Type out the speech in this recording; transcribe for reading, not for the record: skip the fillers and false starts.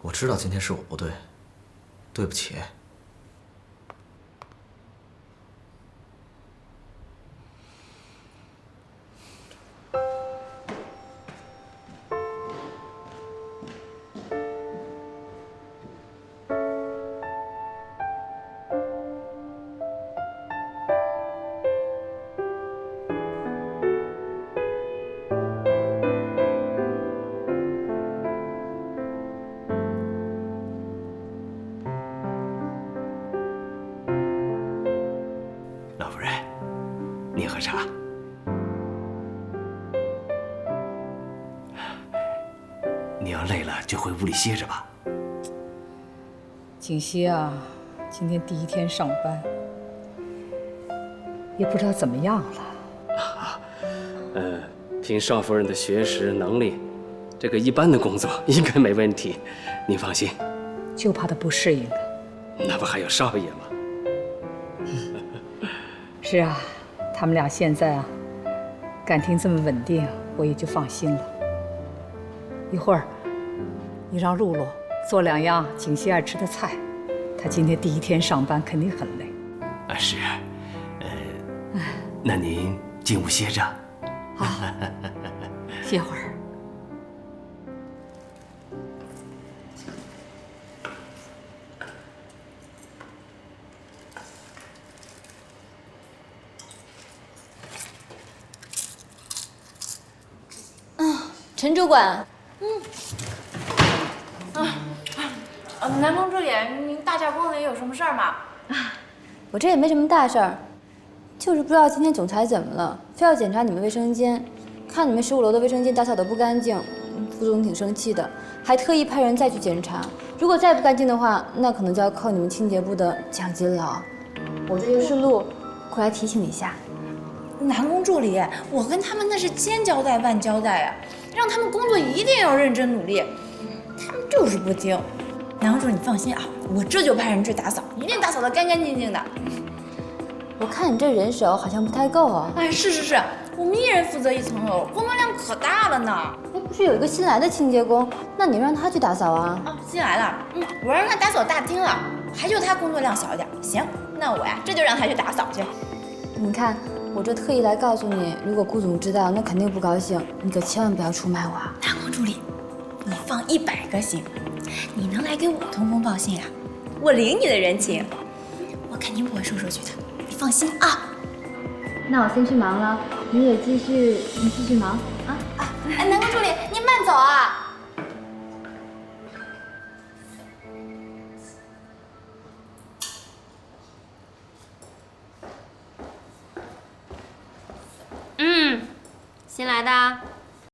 我知道今天是我不对，对不起。老夫人，您喝茶。你要累了就回屋里歇着吧。锦溪啊，今天第一天上班，也不知道怎么样了。凭少夫人的学识能力，这个一般的工作应该没问题。您放心。就怕他不适应了。那不还有少爷吗？是啊，他们俩现在啊，感情这么稳定，我也就放心了。一会儿，你让露露做2样锦溪爱吃的菜，她今天第一天上班，肯定很累。是，那您进屋歇着。好，歇会儿。陈主管，南宫助理，您大驾光临，有什么事儿吗？我这也没什么大事儿，就是不知道今天总裁怎么了，非要检查你们卫生间，看你们15楼的卫生间打扫得不干净，副总挺生气的，还特意派人再去检查。如果再不干净的话，那可能就要扣你们清洁部的奖金了。我这就顺路过来提醒你一下。南宫助理，我跟他们那是千交代万交代呀，让他们工作一定要认真努力，他们就是不听。南宫助理，你放心啊，我这就派人去打扫，一定打扫得干干净净的。我看你这人手好像不太够啊。哎，是，我们一人负责1层楼，工作量可大了呢。哎，不是有一个新来的清洁工，那你让他去打扫啊？哦，新来了，我让他打扫大厅了，还就他工作量小一点。行，那我呀，这就让他去打扫去。你看，我这特意来告诉你，如果顾总知道，那肯定不高兴，你可千万不要出卖我啊。南宫助理，你放100个心，你能来给我通风报信啊，我领你的人情，我肯定不会收手续的，你放心啊。那我先去忙了，你也继续忙啊。哎，南宫助理，您慢走啊。新来的。